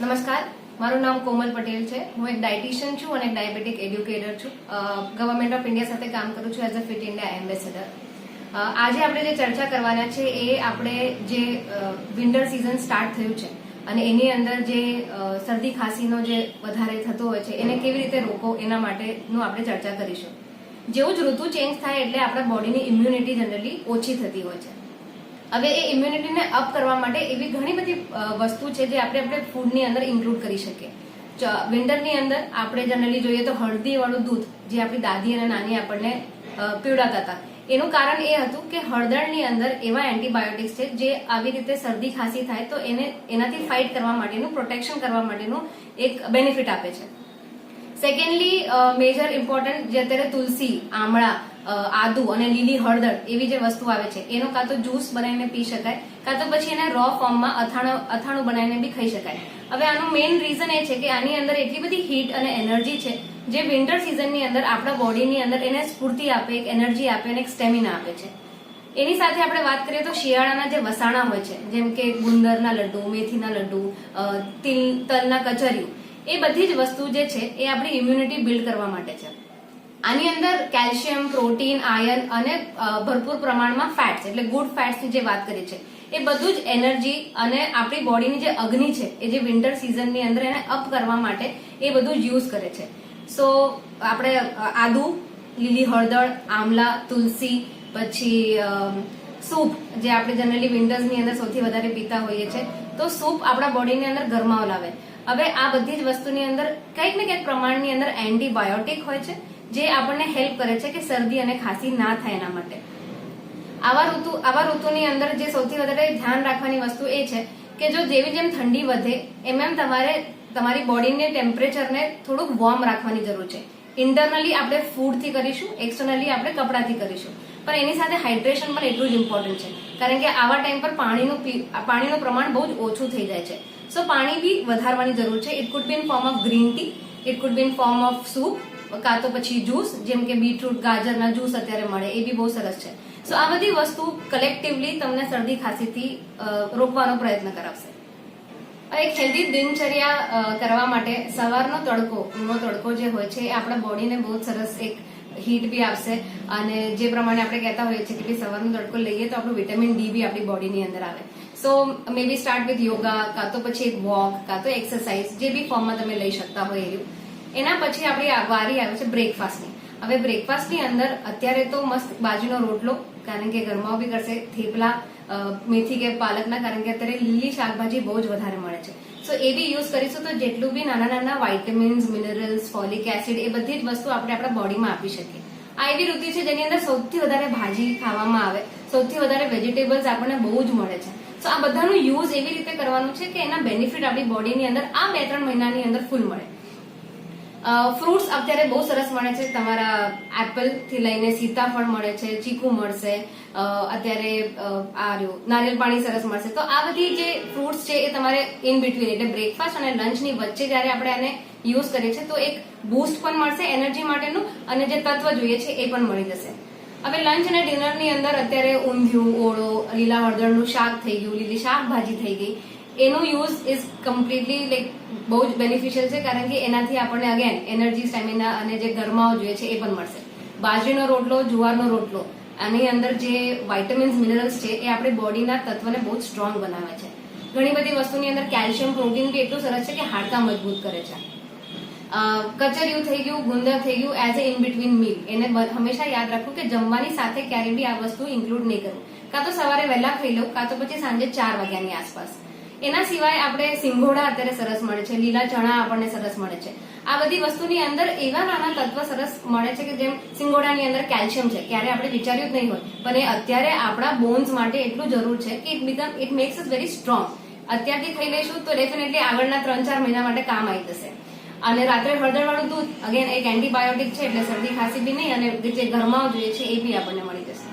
નમસ્કાર, મારું નામ કોમલ પટેલ છે. હું એક ડાયટિશિયન છું અને એક ડાયાબિટીક એડ્યુકેટર છું. ગવર્મેન્ટ ઓફ ઇન્ડિયા સાથે કામ કરું છું as a fit India ambassador. આજે આપણે જે ચર્ચા કરવાના છે એ આપણે જે વિન્ટર સિઝન સ્ટાર્ટ થયું છે અને એની અંદર જે શરદી ખાંસીનો જે વધારે થતો હોય છે એને કેવી રીતે રોકો એના માટેનું આપણે ચર્ચા કરીશું. જેવું જ ઋતુ ચેન્જ થાય એટલે આપણા બોડીની ઇમ્યુનિટી જનરલી ઓછી થતી હોય છે. હવે એ ઇમ્યુનિટીને અપ કરવા માટે એવી ઘણી બધી વસ્તુ છે જે આપણે ફૂડની અંદર ઇન્ક્લુડ કરી શકીએ. વિન્ટરની અંદર આપણે જનરલી જોઈએ તો હળદીવાળું દૂધ જે આપણી દાદી અને નાની આપણને પીવડાવતા હતા, એનું કારણ એ હતું કે હળદરની અંદર એવા એન્ટીબાયોટિક્સ છે જે આવી રીતે શરદી ખાંસી થાય તો એનાથી ફાઇટ કરવા માટેનું, પ્રોટેક્શન કરવા માટેનું એક બેનિફિટ આપે છે. સેકન્ડલી મેજર ઇમ્પોર્ટન્ટ જે અત્યારે તુલસી, આમળા, આદુ અને લીલી હળદર એવી જે વસ્તુ આવે છે એનો કાં તો જ્યુસ બનાવીને પી શકાય, કાં તો પછી એને રો ફોર્મમાં અથાણું બનાવીને બી ખાઈ શકાય. હવે આનું મેઇન રીઝન એ છે કે આની અંદર એટલી બધી હીટ અને એનર્જી છે જે વિન્ટર સિઝનની અંદર આપણા બોડીની અંદર એને સ્ફૂર્તિ આપે, એક એનર્જી આપે અને એક સ્ટેમિના આપે છે. એની સાથે આપણે વાત કરીએ તો શિયાળાના જે વસાણા હોય છે જેમ કે ગુંદરના લડ્ડુ, મેથીના લડ્ડુ, તલના કચરિયું, એ બધી જ વસ્તુ જે છે એ આપણી ઇમ્યુનિટી બિલ્ડ કરવા માટે છે. આની અંદર કેલ્શિયમ, પ્રોટીન, આયર્ન અને ભરપૂર પ્રમાણમાં ફેટ્સ એટલે ગુડ ફેટ્સની જે વાત કરી છે એ બધું જ એનર્જી અને આપણી બોડીની જે અગ્નિ છે એ જે વિન્ટર સિઝનની અંદર એને અપ કરવા માટે એ બધું જ યુઝ કરે છે. સો આપણે આદુ, લીલી હળદર, આમલા, તુલસી, પછી સૂપ જે આપણે જનરલી વિન્ટર્સની અંદર સૌથી વધારે પીતા હોઈએ છીએ, તો સૂપ આપણા બોડીની અંદર ગરમાવ લાવે. હવે આ બધી જ વસ્તુની અંદર કંઈક ને કંઈક પ્રમાણની અંદર એન્ટીબાયોટિક હોય છે જે આપણને હેલ્પ કરે છે કે શરદી અને ખાંસી ના થાય એના માટે. આવા ઋતુની અંદર જે સૌથી વધારે ધ્યાન રાખવાની વસ્તુ એ છે કે જો જેવી જેમ ઠંડી વધે એમ તમારે તમારી બોડીને ટેમ્પરેચરને થોડુંક વોર્મ રાખવાની જરૂર છે. ઇન્ટરનલી આપણે ફૂડથી કરીશું, એક્સટર્નલી આપણે કપડાથી કરીશું, પણ એની સાથે હાઇડ્રેશન પણ એટલું જ ઇમ્પોર્ટન્ટ છે કારણ કે આવા ટાઈમ પર પાણીનું પ્રમાણ બહુ જ ઓછું થઈ જાય છે. સો પાણી બી વધારવાની જરૂર છે. It could B in form of green tea, it could B in form of soup, કાં તો પછી જ્યુસ જેમ કે બીટરૂટ, ગાજરના જ્યુસ અત્યારે મળે એ બી બહુ સરસ છે. સો આ બધી વસ્તુ કલેક્ટિવલી તમને શરદી ખાંસીથી રોકવાનો પ્રયત્ન કરાવશે. એક હેલ્ધી દિનચર્યા કરવા માટે સવારનો તડકો જે હોય છે એ આપણા બોડીને બહુ સરસ એક હીટ બી આપશે અને જે પ્રમાણે આપણે કહેતા હોઈએ છીએ કે સવારનો તડકો લઈએ તો આપણું વિટામિન ડી બી આપણી બોડીની અંદર આવે. સો મે બી સ્ટાર્ટ વિથ યોગા, કાં તો પછી એક વોક, કાં તો એક્સરસાઇઝ, જે બી ફોર્મમાં તમે લઈ શકતા હોય એવું. એના પછી આપણી વારી આવે છે બ્રેકફાસ્ટની. હવે બ્રેકફાસ્ટની અંદર અત્યારે તો મસ્ત બાજરીનો રોટલો, કારણ કે ગરમાવો બી કરશે, થેપલા મેથી કે પાલકના, કારણ કે અત્યારે લીલી શાકભાજી બહુ જ વધારે મળે છે. સો એ બી યુઝ કરીશું તો જેટલું બી નાના નાના વાઇટામિન્સ, મિનરલ્સ, ફોલિક એસિડ એ બધી જ વસ્તુ આપણે આપણા બોડીમાં આપી શકીએ. આ એવી ઋતુ છે જેની અંદર સૌથી વધારે ભાજી ખાવામાં આવે, સૌથી વધારે વેજીટેબલ્સ આપણને બહુ જ મળે છે. સો આ બધાનું યુઝ એવી રીતે કરવાનું છે કે એના બેનિફિટ આપણી બોડીની અંદર આ 2-3 મહિનાની અંદર ફૂલ મળે. ફ્રૂટ્સ અત્યારે બહુ સરસ મળે છે. તમારા એપલ થી લઈને સીતાફળ મળે છે, ચીકુ મળશે, અત્યારે નારિયેળ પાણી સરસ મળશે. તો આ બધી જે ફ્રૂટ્સ છે એ તમારે ઇન બિટવીન એટલે બ્રેકફાસ્ટ અને લંચની વચ્ચે જયારે આપણે એને યુઝ કરીએ છીએ તો એક બૂસ્ટ પણ મળશે એનર્જી માટેનું અને જે તત્વ જોઈએ છે એ પણ મળી જશે. હવે લંચ અને ડિનરની અંદર અત્યારે ઊંધિયું, ઓળો, લીલા હળદરનું શાક થઈ ગયું, લીલી શાકભાજી થઈ ગઈ, એનો યુઝ ઇઝ કમ્પ્લીટલી લાઈક બહુ જ બેનિફિશિયલ છે કારણ કે એનાથી આપણને અગેન એનર્જી, સ્ટેમિના અને જે ગરમાવો જોઈએ છે એ પણ મળશે. બાજરીનો રોટલો, જુવારનો રોટલો, આની અંદર જે વાઇટામિન્સ, મિનરલ્સ છે એ આપણી બોડીના તત્વને બહુ જ સ્ટ્રોંગ બનાવે છે. ઘણી બધી વસ્તુની અંદર કેલ્શિયમ, પ્રોટીન બી એટલું સરસ છે કે હાડકાં મજબૂત કરે છે. કચરિયું થઈ ગયું, ગુંદર થઈ ગયું as a in between meal. એને હંમેશા યાદ રાખવું કે જમવાની સાથે ક્યારેય બી આ વસ્તુ ઇન્ક્લુડ નહીં કરવું. કાં તો સવારે વહેલા ખાઈ લઉં, કાં તો પછી સાંજે 4 વાગ્યાની આસપાસ. એના સિવાય આપણે સિંગોડા અત્યારે સરસ મળે છે, લીલા ચણા આપણને સરસ મળે છે. આ બધી વસ્તુની અંદર એવા નાના તત્વ સરસ મળે છે કે જેમ સિંગોડાની અંદર કેલ્શિયમ છે, ક્યારે આપણે વિચાર્યું જ નહીં હોય, પણ એ અત્યારે આપણા બોન્સ માટે એટલું જરૂર છે કે it max us very strong. અત્યારથી ખાઈ લઈશું તો ડેફિનેટલી આગળના 3-4 મહિના માટે કામ આવી જશે. અને રાત્રે હળદરવાળું દૂધ અગેન એક એન્ટીબાયોટિક છે એટલે શરદી ખાંસી બી નહીં અને જે ગરમાવ જોઈએ છે એ બી આપણને મળી જશે.